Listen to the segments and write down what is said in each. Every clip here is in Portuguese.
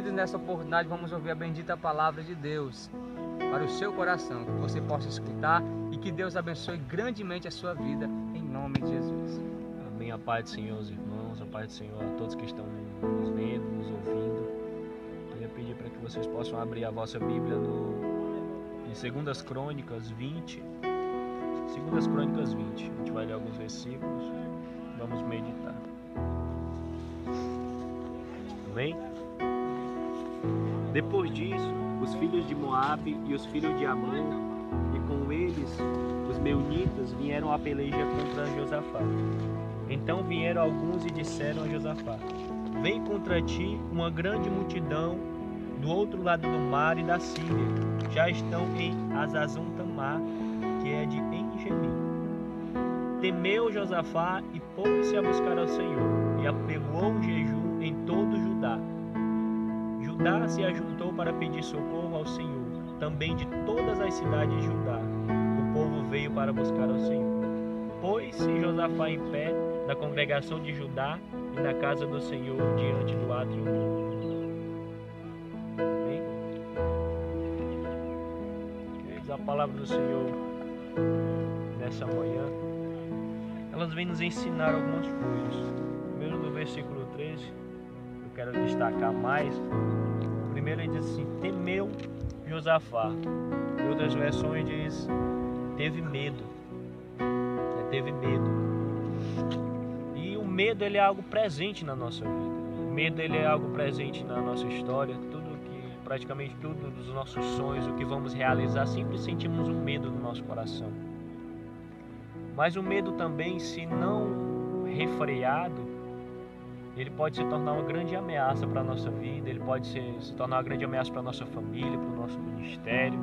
queridos, nessa oportunidade vamos ouvir a bendita palavra de Deus para o seu coração, que você possa escutar e que Deus abençoe grandemente a sua vida, em nome de Jesus. Amém. A paz do Senhor, os irmãos, a paz do Senhor a todos que estão nos vendo, nos ouvindo. Queria pedir para que vocês possam abrir a vossa Bíblia em 2 Crônicas 20. 2 Crônicas 20. A gente vai ler alguns versículos, vamos meditar. Amém? Depois disso, os filhos de Moabe e os filhos de Amon, e com eles os meunitas, vieram a peleja contra Josafá. Então vieram alguns e disseram a Josafá: vem contra ti uma grande multidão do outro lado do mar e da Síria. Já estão em Hazazon-Tamar, que é de Engelim. Temeu Josafá e pôs-se a buscar ao Senhor, e apelou o jejum em todo Judá. Judá se ajuntou para pedir socorro ao Senhor, também de todas as cidades de Judá. O povo veio para buscar ao Senhor. Pôs-se Josafá em pé na congregação de Judá e na casa do Senhor, diante do átrio novo. Amém? Queridos, a palavra do Senhor nessa manhã, elas vêm nos ensinar algumas coisas. Primeiro, no versículo 13, eu quero destacar mais. Primeiro ele diz assim: temeu Josafá. Em outras versões diz: teve medo. Teve medo. E o medo, ele é algo presente na nossa vida. O medo, ele é algo presente na nossa história. Praticamente tudo dos nossos sonhos, o que vamos realizar, sempre sentimos um medo no nosso coração. Mas o medo também, se não refreado, ele pode se tornar uma grande ameaça para a nossa vida, ele pode se tornar uma grande ameaça para a nossa família, para o nosso ministério,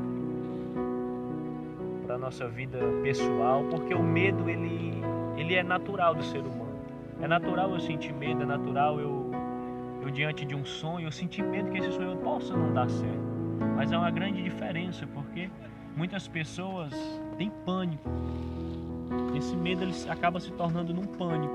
para a nossa vida pessoal, porque o medo, ele é natural do ser humano. É natural eu sentir medo, é natural eu diante de um sonho, eu sentir medo que esse sonho possa não dar certo. Mas há uma grande diferença, porque muitas pessoas têm pânico. Esse medo, ele acaba se tornando num pânico.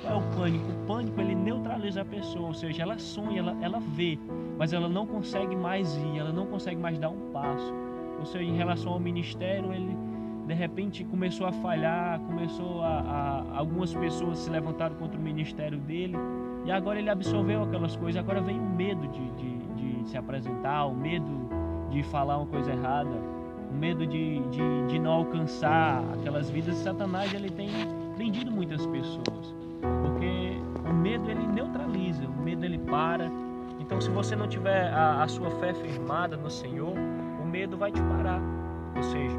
Qual é o pânico? O pânico, ele neutraliza a pessoa, ou seja, ela sonha, ela vê, mas ela não consegue mais ir, ela não consegue mais dar um passo. Ou seja, em relação ao ministério, ele de repente começou a falhar, algumas pessoas se levantaram contra o ministério dele, e agora ele absorveu aquelas coisas, agora vem o medo de se apresentar, o medo de falar uma coisa errada, o medo de não alcançar aquelas vidas. Satanás, ele tem prendido muitas pessoas, porque o medo, ele neutraliza, o medo, ele para. Então, se você não tiver a sua fé firmada no Senhor, o medo vai te parar. Ou seja,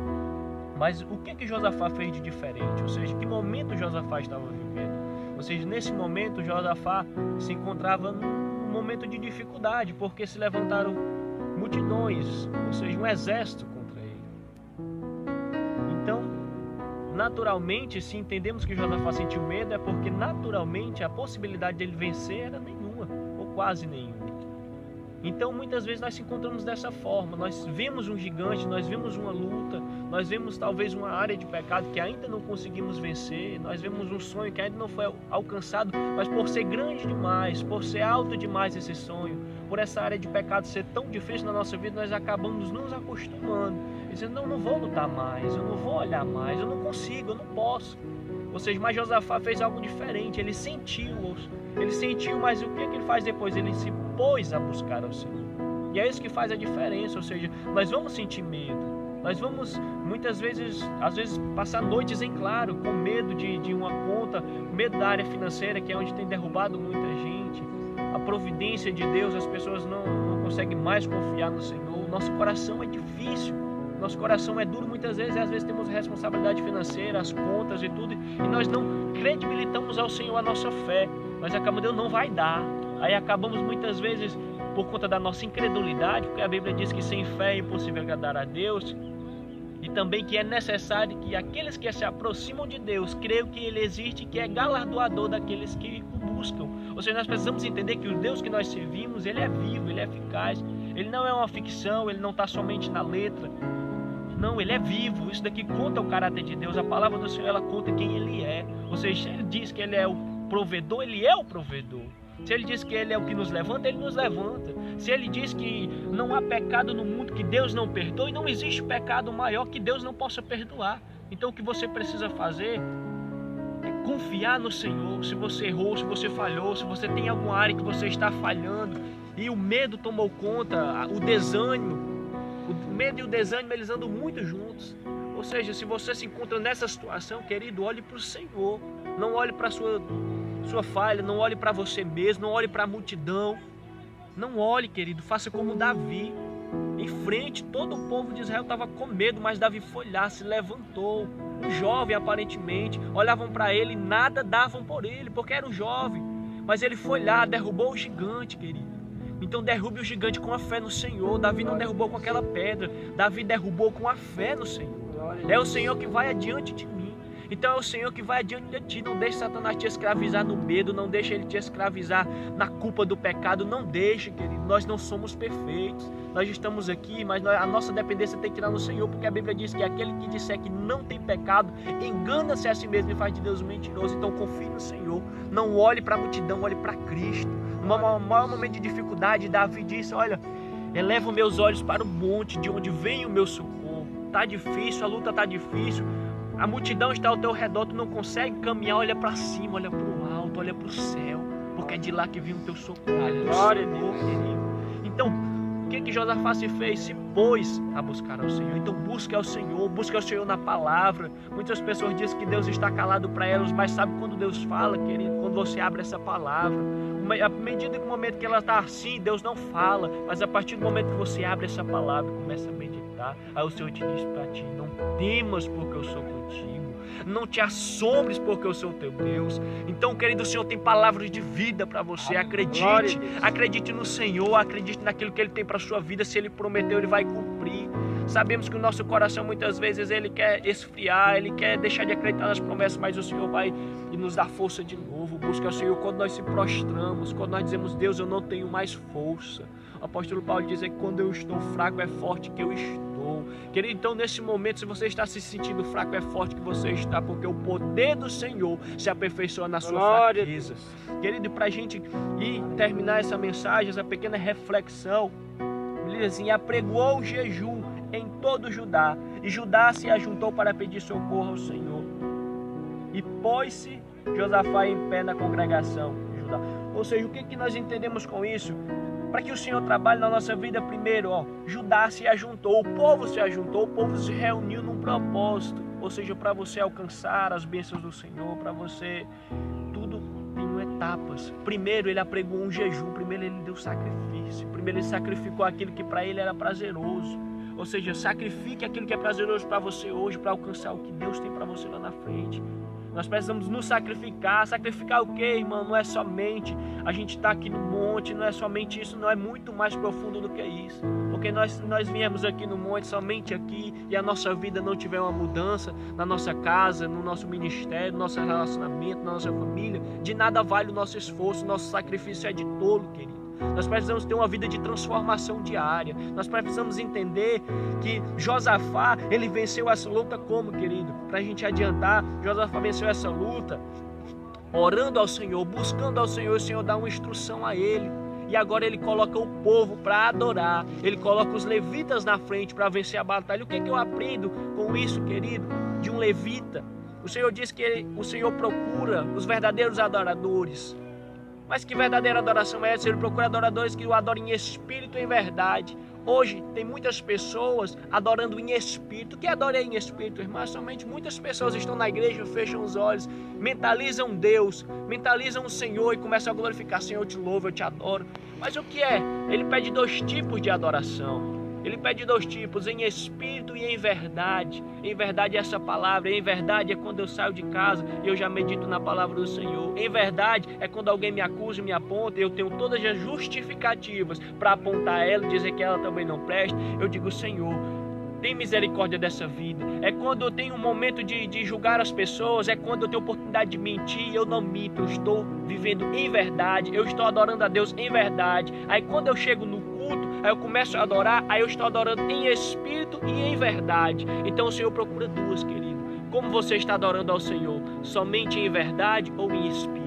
mas o que Josafá fez de diferente? Ou seja, que momento Josafá estava vivendo? Ou seja, nesse momento Josafá se encontrava num momento de dificuldade, porque se levantaram multidões, ou seja, um exército contra ele. Então, naturalmente, se entendemos que Josafá sentiu medo, é porque naturalmente a possibilidade dele vencer era nenhuma, ou quase nenhuma. Então, muitas vezes nós se encontramos dessa forma, nós vemos um gigante, nós vemos uma luta, nós vemos talvez uma área de pecado que ainda não conseguimos vencer, nós vemos um sonho que ainda não foi alcançado, mas por ser grande demais, por ser alto demais esse sonho, por essa área de pecado ser tão difícil na nossa vida, nós acabamos nos acostumando, dizendo: não vou lutar mais, eu não vou olhar mais, eu não consigo, eu não posso. Ou seja, mas Josafá fez algo diferente, ele sentiu, mas o que ele faz depois? Ele se pôs a buscar ao Senhor. E é isso que faz a diferença. Ou seja, nós vamos sentir medo, nós vamos muitas vezes, às vezes, passar noites em claro, com medo de uma conta, medo da área financeira, que é onde tem derrubado muita gente. A providência de Deus, as pessoas não conseguem mais confiar no Senhor. O nosso coração é difícil, nosso coração é duro muitas vezes, e às vezes temos responsabilidade financeira, as contas e tudo, e nós não credibilitamos ao Senhor a nossa fé. Nós acabamos dizendo: não vai dar. Aí acabamos muitas vezes, por conta da nossa incredulidade, porque a Bíblia diz que sem fé é impossível agradar a Deus, e também que é necessário que aqueles que se aproximam de Deus creiam que Ele existe, que é galardoador daqueles que o buscam. Ou seja, nós precisamos entender que o Deus que nós servimos, Ele é vivo, Ele é eficaz, Ele não é uma ficção, Ele não está somente na letra. Não, Ele é vivo. Isso daqui conta o caráter de Deus. A palavra do Senhor, ela conta quem Ele é. Ou seja, Ele diz que Ele é o provedor, Ele é o provedor. Se Ele diz que Ele é o que nos levanta, Ele nos levanta. Se Ele diz que não há pecado no mundo que Deus não perdoe, não existe pecado maior que Deus não possa perdoar. Então o que você precisa fazer é confiar no Senhor. Se você errou, se você falhou, se você tem alguma área que você está falhando e o medo tomou conta, o desânimo, o medo e o desânimo, eles andam muito juntos. Ou seja, se você se encontra nessa situação, querido, olhe para o Senhor. Não olhe para a sua falha, não olhe para você mesmo, não olhe para a multidão. Não olhe, querido, faça como Davi. Em frente, todo o povo de Israel estava com medo, mas Davi foi lá, se levantou. Um jovem, aparentemente, olhavam para ele e nada davam por ele, porque era um jovem. Mas ele foi lá, derrubou o gigante, querido. Então derrube o gigante com a fé no Senhor. Davi não derrubou com aquela pedra, Davi derrubou com a fé no Senhor. É o Senhor que vai adiante de mim. Então é o Senhor que vai adiante de ti. Não deixe Satanás te escravizar no medo, não deixe ele te escravizar na culpa do pecado. Não deixe, querido. Nós não somos perfeitos. Nós estamos aqui, mas a nossa dependência tem que estar no Senhor, porque a Bíblia diz que aquele que disser que não tem pecado, engana-se a si mesmo e faz de Deus um mentiroso. Então confie no Senhor. Não olhe para a multidão, olhe para Cristo. No maior momento de dificuldade, Davi disse: olha, eleva meus olhos para o monte, de onde vem o meu socorro. Está difícil, a luta está difícil. A multidão está ao teu redor, tu não consegue caminhar, olha para cima, olha para o alto, olha para o céu, porque é de lá que vem o teu socorro. Glória a Deus, querido. Então, o que Josafá se fez? Se pôs a buscar ao Senhor. Então busque ao Senhor na palavra. Muitas pessoas dizem que Deus está calado para elas, mas sabe quando Deus fala, querido? Quando você abre essa palavra. À medida que o momento que ela está assim, Deus não fala, mas a partir do momento que você abre essa palavra, começa a meditar, aí o Senhor te diz para ti: não temas, porque eu sou contigo. Não te assombres, porque eu sou teu Deus. Então, querido, o Senhor tem palavras de vida para você. Acredite no Senhor, acredite naquilo que Ele tem para a sua vida. Se Ele prometeu, Ele vai cumprir. Sabemos que o nosso coração muitas vezes ele quer esfriar, ele quer deixar de acreditar nas promessas, mas o Senhor vai e nos dá força de novo. Busca o Senhor quando nós se prostramos, quando nós dizemos: Deus, eu não tenho mais força. O apóstolo Paulo diz que quando eu estou fraco é forte que eu estou. Querido, então nesse momento, se você está se sentindo fraco, é forte que você está, porque o poder do Senhor se aperfeiçoa na sua fraqueza. Querido, para a gente ir terminar essa mensagem, essa pequena reflexão, ele diz assim: apregoou o jejum em todo Judá, e Judá se ajuntou para pedir socorro ao Senhor. E pôs-se Josafá em pé na congregação de Judá. Ou seja, o que nós entendemos com isso? Para que o Senhor trabalhe na nossa vida, primeiro, Judá se ajuntou, o povo se ajuntou, o povo se reuniu num propósito. Ou seja, para você alcançar as bênçãos do Senhor, para você, tudo tem etapas. Primeiro ele apregou um jejum, primeiro ele deu sacrifício, primeiro ele sacrificou aquilo que para ele era prazeroso. Ou seja, sacrifique aquilo que é prazeroso para você hoje, para alcançar o que Deus tem para você lá na frente. Nós precisamos nos sacrificar. Sacrificar o quê, irmão? Não é somente a gente estar aqui no monte, não é somente isso, não é muito mais profundo do que isso. Porque nós viemos aqui no monte, somente aqui, e a nossa vida não tiver uma mudança na nossa casa, no nosso ministério, no nosso relacionamento, na nossa família, de nada vale o nosso esforço, o nosso sacrifício é de tolo, querido. Nós precisamos ter uma vida de transformação diária. Nós precisamos entender que Josafá, ele venceu essa luta como, querido? Para a gente adiantar, Josafá venceu essa luta orando ao Senhor, buscando ao Senhor. O Senhor dá uma instrução a ele. E agora ele coloca o povo para adorar. Ele coloca os levitas na frente para vencer a batalha. O que eu aprendo com isso, querido? De um levita. O Senhor diz que o Senhor procura os verdadeiros adoradores. Mas que verdadeira adoração é essa? Ele procura adoradores que o adorem em espírito e em verdade. Hoje tem muitas pessoas adorando em espírito. O que adora em espírito, irmão? Somente muitas pessoas estão na igreja, fecham os olhos, mentalizam Deus, mentalizam o Senhor e começam a glorificar: Senhor, eu te louvo, eu te adoro. Mas o que é? Ele pede 2 tipos de adoração. Ele pede 2 tipos, em espírito e em verdade. Em verdade é essa palavra. Em verdade é quando eu saio de casa e eu já medito na palavra do Senhor. Em verdade é quando alguém me acusa e me aponta, eu tenho todas as justificativas para apontar ela e dizer que ela também não presta. Eu digo: Senhor, tem misericórdia dessa vida. É quando eu tenho um momento de julgar as pessoas, é quando eu tenho oportunidade de mentir e eu não minto. Eu estou vivendo em verdade, eu estou adorando a Deus em verdade. Aí quando eu chego no culto, aí eu começo a adorar, aí eu estou adorando em espírito e em verdade. Então o Senhor procura 2, querido. Como você está adorando ao Senhor? Somente em verdade ou em espírito?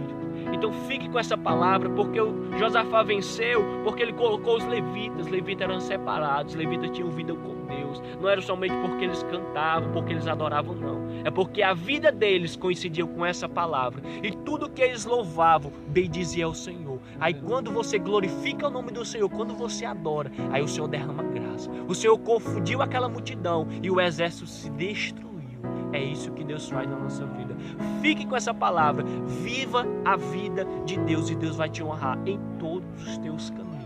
Então fique com essa palavra, porque o Josafá venceu, porque ele colocou os levitas. Os levitas eram separados, os levitas tinham vida com Deus. Não era somente porque eles cantavam, porque eles adoravam, não. É porque a vida deles coincidia com essa palavra. E tudo que eles louvavam, bendizia ao Senhor. Aí quando você glorifica o nome do Senhor, quando você adora, aí o Senhor derrama graça. O Senhor confundiu aquela multidão e o exército se destruiu. É isso que Deus faz na nossa vida. Fique com essa palavra. Viva a vida de Deus e Deus vai te honrar em todos os teus caminhos.